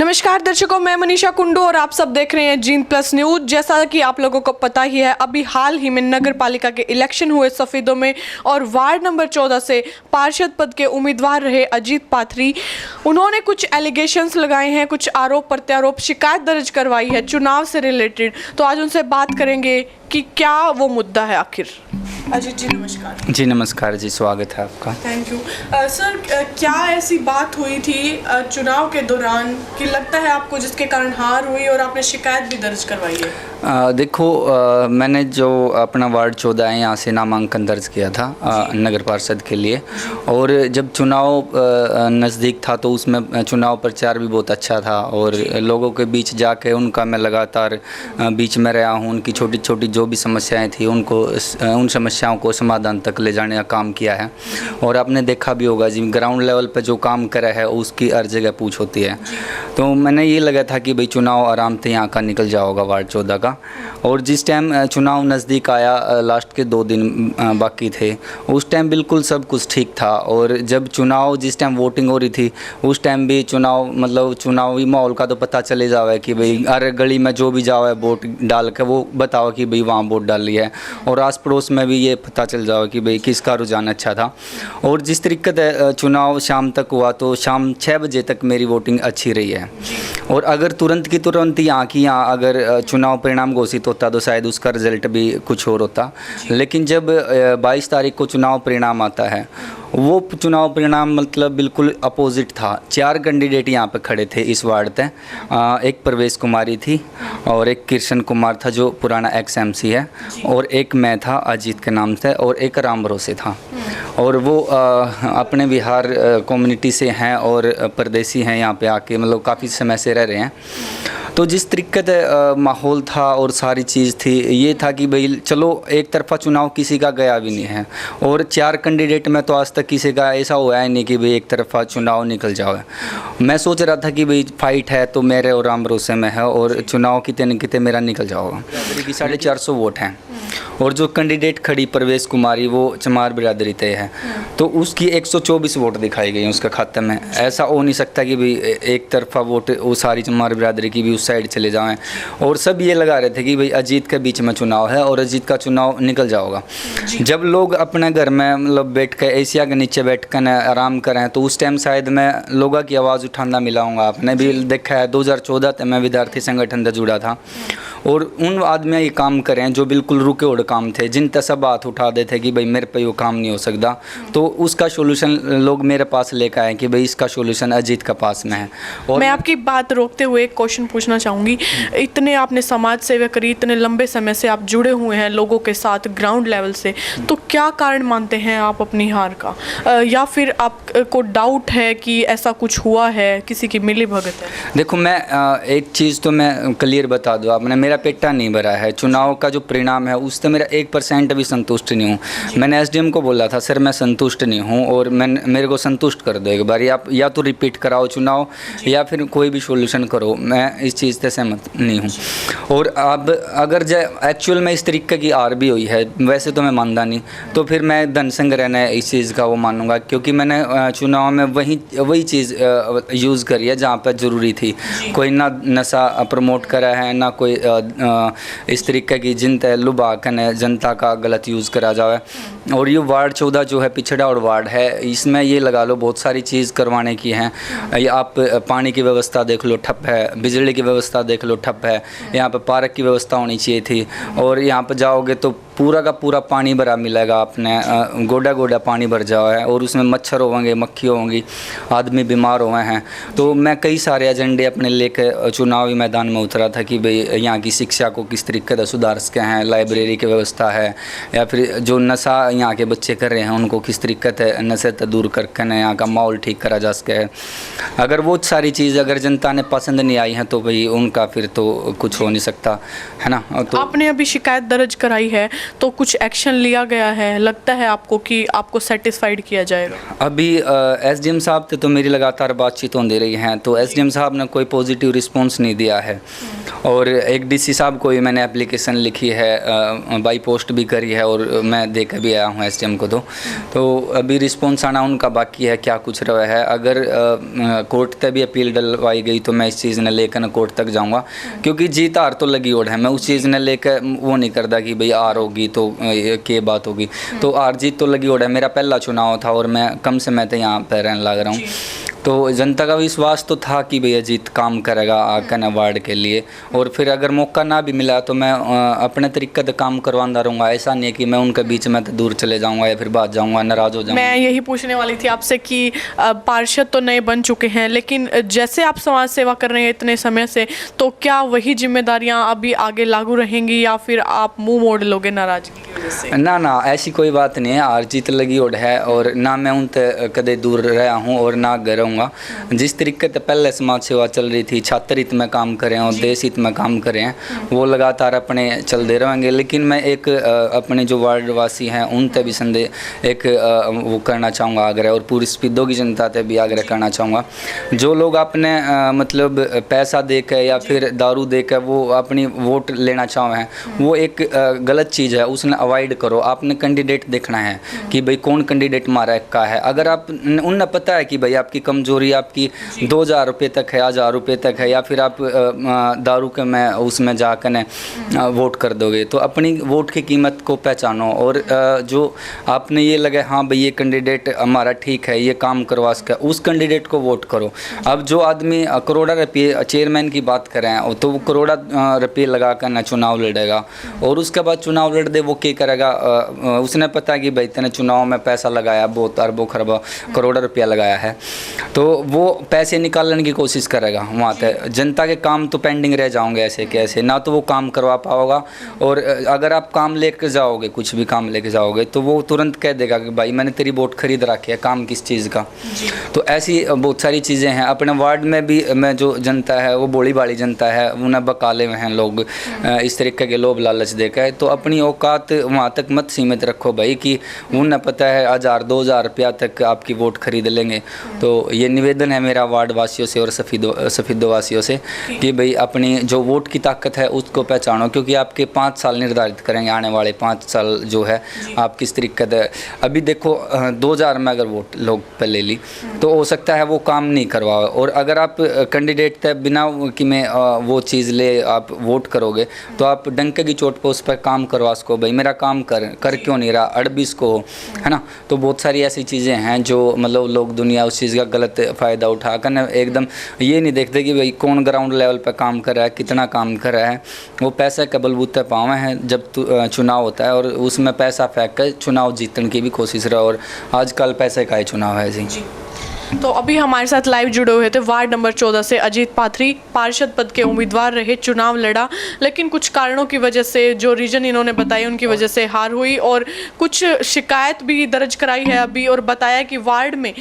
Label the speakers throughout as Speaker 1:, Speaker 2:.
Speaker 1: नमस्कार दर्शकों, मैं मनीषा कुंडू और आप सब देख रहे हैं जींद प्लस न्यूज। जैसा कि आप लोगों को पता ही है, अभी हाल ही में नगर पालिका के इलेक्शन हुए सफेदों में और वार्ड नंबर 14 से पार्षद पद के उम्मीदवार रहे अजीत पाथरी। उन्होंने कुछ एलिगेशंस लगाए हैं, कुछ आरोप प्रत्यारोप, शिकायत दर्ज करवाई है चुनाव से रिलेटेड। तो आज उनसे बात करेंगे कि क्या वो मुद्दा है आखिर। अजीत जी नमस्कार।
Speaker 2: जी नमस्कार जी, स्वागत है आपका।
Speaker 1: Thank you sir. क्या ऐसी बात हुई थी चुनाव के दौरान कि लगता है आपको जिसके कारण हार हुई और आपने शिकायत भी दर्ज करवाई है?
Speaker 2: देखो, मैंने जो अपना वार्ड 14 है यहाँ से नामांकन दर्ज किया था नगर पार्षद के लिए। और जब चुनाव नज़दीक था तो उसमें चुनाव प्रचार भी बहुत अच्छा था और लोगों के बीच जाके उनका मैं लगातार बीच में रहा हूँ। उनकी छोटी छोटी जो भी समस्याएं थी उनको उन समस्याओं को समाधान तक ले जाने का काम किया है। और आपने देखा भी होगा जी, ग्राउंड लेवल पे जो काम करा है उसकी हर जगह पूछ होती है। तो मैंने ये लगा था कि भाई चुनाव आराम से यहाँ का निकल जाओगा वार्ड 14 का। और जिस टाइम चुनाव नज़दीक आया, लास्ट के 2 दिन बाकी थे, उस टाइम बिल्कुल सब कुछ ठीक था। और जब चुनाव जिस टाइम वोटिंग हो रही थी उस टाइम भी चुनावी माहौल का तो पता चले जावे कि भाई हर गली में जो भी जाओ है वोट डाल के वो बताओ कि भाई वहाँ वोट डाली है। और आस पड़ोस में भी ये पता चल जाओ कि भाई किसका रुझान अच्छा था। और जिस तरीके से चुनाव शाम तक हुआ तो शाम 6 बजे तक मेरी वोटिंग अच्छी रही है। और अगर तुरंत की तुरंत यहाँ अगर चुनाव परिणाम घोषित होता तो शायद उसका रिजल्ट भी कुछ और होता। लेकिन जब 22 तारीख को चुनाव परिणाम आता है, वो चुनाव परिणाम मतलब बिल्कुल अपोजिट था। 4 कैंडिडेट यहाँ पे खड़े थे इस वार्ड पे। एक प्रवेश कुमारी थी और एक कृष्ण कुमार था जो पुराना XMC है, और एक मैं था अजीत के नाम से, और एक राम भरोसे था। और वो अपने बिहार कम्युनिटी से हैं और परदेसी हैं, यहाँ पे आके मतलब काफ़ी समय से रह रहे हैं। तो जिस तरीके से माहौल था और सारी चीज़ थी, ये था कि भाई चलो एक तरफा चुनाव किसी का गया भी नहीं है। और 4 कैंडिडेट में तो आज तक किसी का ऐसा हुआ है नहीं कि भाई एक तरफा चुनाव निकल जाए। मैं सोच रहा था कि भाई फाइट है तो मेरे और राम भरोसे में है और चुनाव कितने न कितने मेरा निकल जाएगा। 450 वोट हैं। और जो कैंडिडेट खड़ी प्रवेश कुमारी वो चमार बिरादरी तय है, तो उसकी 124 वोट दिखाई गई उसके खाते में। ऐसा हो नहीं सकता कि भाई एक तरफा वोट वो सारी चमार बिरादरी की भी उस साइड चले जाएं। और सब ये लगा रहे थे कि भाई अजीत के बीच में चुनाव है और अजीत का चुनाव निकल जाएगा। जब लोग अपने घर में मतलब बैठ कर एशिया के नीचे बैठ कर आराम करें तो उस टाइम शायद मैं लोगों की आवाज़ उठाना मिलाऊंगा। आपने भी देखा है 2014 तक मैं विद्यार्थी संगठन से जुड़ा था और उन आदमी ये काम करें जो बिल्कुल रुके उड़ काम थे, जिन तक सब हाथ उठा देते कि भाई मेरे पे वो काम नहीं हो सकता। तो उसका सोल्यूशन लोग मेरे पास लेकर आए कि भाई इसका सोल्यूशन अजीत का पास में है। और
Speaker 1: मैं आपकी बात रोकते हुए एक क्वेश्चन पूछना चाहूँगी। इतने आपने समाज सेवा करी, इतने लंबे समय से आप जुड़े हुए हैं लोगों के साथ ग्राउंड लेवल से, तो क्या कारण मानते हैं आप अपनी हार का? या फिर आपको डाउट है कि ऐसा कुछ हुआ है, किसी की मिली भगत है?
Speaker 2: देखो, मैं एक चीज़ तो मैं क्लियर बता दूँ, आपने मेरा पेटा नहीं भरा है। चुनाव का जो परिणाम है उससे मेरा 1% भी संतुष्ट नहीं हूँ। मैंने SDM को बोला था सर मैं संतुष्ट नहीं हूँ और मेरे को संतुष्ट कर दो एक बार, या तो रिपीट कराओ चुनाव या फिर कोई भी सॉल्यूशन करो। मैं इस चीज़ से सहमत नहीं हूँ। और अब अगर एक्चुअल में इस तरीके की हार भी हुई है, वैसे तो मैं मानता नहीं, तो फिर मैं धन संग रहना इस चीज़ का वो मानूंगा, क्योंकि मैंने चुनाव में वही चीज़ यूज़ करी है जहाँ पर ज़रूरी थी। कोई ना नशा प्रमोट करा है, ना कोई इस तरीके की जिनते लुभा कर जनता का गलत यूज़ करा जाए। और ये वार्ड 14 जो है पिछड़ा और वार्ड है, इसमें ये लगा लो बहुत सारी चीज़ करवाने की हैं। आप पानी की व्यवस्था देख लो ठप है, बिजली की व्यवस्था देख लो ठप है, यहाँ पे पार्क की व्यवस्था होनी चाहिए थी। और यहाँ पे जाओगे तो पूरा का पूरा पानी भरा मिलेगा, आपने गोडा गोडा पानी भर जाओ है और उसमें मच्छर होंगे, मक्खी होंगी, आदमी बीमार हुए हैं। तो मैं कई सारे एजेंडे अपने लेकर चुनावी मैदान में उतरा था कि भाई यहाँ की शिक्षा को किस तरीके से सुधार सके हैं, लाइब्रेरी की व्यवस्था है, या फिर जो नशा यहाँ के बच्चे कर रहे हैं उनको किस तरीके से नशे से दूर करके यहाँ का माहौल ठीक करा जा सके। अगर वो सारी चीज़ अगर जनता ने पसंद नहीं आई हैं तो भाई उनका फिर तो कुछ हो नहीं सकता है ना। तो
Speaker 1: आपने अभी शिकायत दर्ज कराई है, तो कुछ एक्शन लिया गया है? लगता है आपको कि आपको सेटिस्फाइड किया जाएगा?
Speaker 2: अभी एसडीएम साहब से तो मेरी लगातार बातचीत होती रही है, तो एसडीएम साहब ने कोई पॉजिटिव रिस्पांस नहीं दिया है। और एक डीसी साहब को भी मैंने एप्लीकेशन लिखी है, बाई पोस्ट भी करी है, और मैं दे के भी आया हूँ एसडीएम को। तो अभी रिस्पांस आना उनका बाकी है, क्या कुछ रहा है। अगर कोर्ट तक भी अपील डलवाई गई तो मैं इस चीज़ ने लेकर कोर्ट तक जाऊँगा, क्योंकि जीत हार तो लगी ओढ़ है। मैं उस चीज़ ने लेकर वो नहीं करता कि भाई हार होगी तो क्या बात होगी। तो हार जीत तो लगी ओढ़ है। मेरा पहला चुनाव था और मैं कम से मैं तो यहाँ पर रहने लग रहा हूँ, तो जनता का विश्वास तो था कि भैया जीत काम करेगा आकर वार्ड के लिए। और फिर अगर मौका ना भी मिला तो मैं अपने तरीके से काम करवाता रहूँगा। ऐसा नहीं है कि मैं उनके बीच में तो दूर चले जाऊँगा या फिर भाग जाऊँगा, नाराज़ हो जाऊँगा।
Speaker 1: मैं यही पूछने वाली थी आपसे कि पार्षद तो नए बन चुके हैं, लेकिन जैसे आप समाज सेवा कर रहे हैं इतने समय से, तो क्या वही जिम्मेदारियां अभी आगे लागू रहेंगी या फिर आप मुंह मोड़ लोगे नाराजगी की वजह से?
Speaker 2: ना ऐसी कोई बात नहीं है। हार जीत लगी ओढ़ है, और ना मैं उनसे कदे दूर रहा हूँ और ना घर रहूँगा। जिस तरीके से पहले समाज सेवा चल रही थी, छात्र हित में काम करें और देश हित में काम करें, वो लगातार अपने चलते रहेंगे। लेकिन मैं एक अपने जो वार्ड वासी हैं उनसे भी संदेह एक वो करना चाहूँगा आग्रह, और पूरी स्पीडो की जनता से भी आग्रह करना चाहूँगा। जो लोग अपने मतलब पैसा दे के या फिर दारू दे के वो अपनी वोट लेना चाह हैं, वो एक गलत चीज़ है, उसने अवॉइड करो। आपने कैंडिडेट देखना है कि भाई कौन कैंडिडेट मारा का है। अगर आप उन्हें पता है कि भाई आपकी कमजोरी आपकी 2000 रुपये तक है, 1000 रुपये तक है, या फिर आप दारू के में उसमें जाकर वोट कर दोगे, तो अपनी वोट की कीमत को पहचानो। और जो आपने ये लगे हाँ भाई ये कैंडिडेट हमारा ठीक है, ये काम करवा सके, उस कैंडिडेट को वोट करो। अब जो आदमी करोड़ा रुपये चेयरमैन की बात करें तो वो करोड़ा रुपये लगा कर ना चुनाव लड़ेगा, और उसके बाद चुनाव लड़ दे वो क्या करेगा। उसने पता है कि भाई तेने चुनाव में पैसा लगाया, बहुत अरबों खरबों करोड़ा रुपया लगाया है, तो वो पैसे निकालने की कोशिश करेगा वहाँ तक। जनता के काम तो पेंडिंग रह जाओगे ऐसे कैसे, ना तो वो काम करवा पाओगा। और अगर आप काम लेकर जाओगे, कुछ भी काम लेकर जाओगे, तो वो तुरंत कह देगा कि भाई मैंने तेरी वोट खरीद रखी है, काम किस चीज़ का। तो ऐसी बहुत सारी चीज़ें हैं। अपने वार्ड में भी मैं जो जनता है वो बोली बाली जनता है, उन्हें बकाले में हैं लोग इस तरीके के लोभ लालच देकर। तो अपनी औकात वहाँ तक मत सीमित रखो भाई कि उन्हें पता है 1000-2000 रुपया तक आपकी वोट खरीद लेंगे। तो ये निवेदन है मेरा वार्ड वासियों से और सफीदो वासियों से कि भाई अपनी जो वोट की ताकत है उसको पहचानो, क्योंकि आपके 5 साल निर्धारित करेंगे। आने वाले 5 साल जो है आप किस तरीके से, अभी देखो 2000 में अगर वोट लोग पे ले ली तो हो सकता है वो काम नहीं करवाओ। और अगर आप कैंडिडेट तक बिना कि मैं वो चीज़ ले आप वोट करोगे तो आप डंके की चोट पर उस पर काम करवा सको, भाई मेरा काम कर क्यों नहीं रहा, अड़बिस को, है ना। तो बहुत सारी ऐसी चीज़ें हैं जो मतलब लोग दुनिया उस चीज़ का गलत फ़ायदा उठाकर एकदम ये नहीं देखते कि भाई कौन ग्राउंड लेवल पर काम कर रहा है, कितना काम कर रहा है। वो पैसे के बलबूते पावे हैं जब चुनाव होता है, और उसमें पैसा फेंक कर चुनाव जीतने की भी कोशिश रहा। और आजकल पैसे का ही चुनाव है जी।
Speaker 1: तो अभी हमारे साथ लाइव जुड़े हुए थे वार्ड नंबर 14 से अजीत पाथरी, पार्षद पद के उम्मीदवार रहे, चुनाव लड़ा, लेकिन कुछ कारणों की वजह से, जो रीजन इन्होंने बताया उनकी वजह से हार हुई, और कुछ शिकायत भी दर्ज कराई है अभी, और बताया कि वार्ड में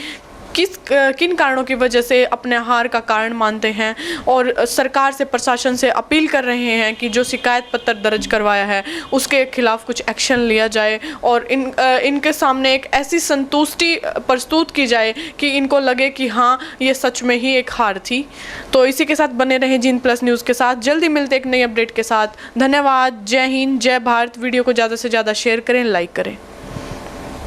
Speaker 1: किन कारणों की वजह से अपने हार का कारण मानते हैं, और सरकार से, प्रशासन से अपील कर रहे हैं कि जो शिकायत पत्र दर्ज करवाया है उसके खिलाफ कुछ एक्शन लिया जाए, और इनके सामने एक ऐसी संतुष्टि प्रस्तुत की जाए कि इनको लगे कि हाँ ये सच में ही एक हार थी। तो इसी के साथ बने रहें जींद प्लस न्यूज़ के साथ। जल्दी मिलते एक नई अपडेट के साथ। धन्यवाद। जय हिंद, जय भारत। वीडियो को ज़्यादा से ज़्यादा शेयर करें, लाइक करें।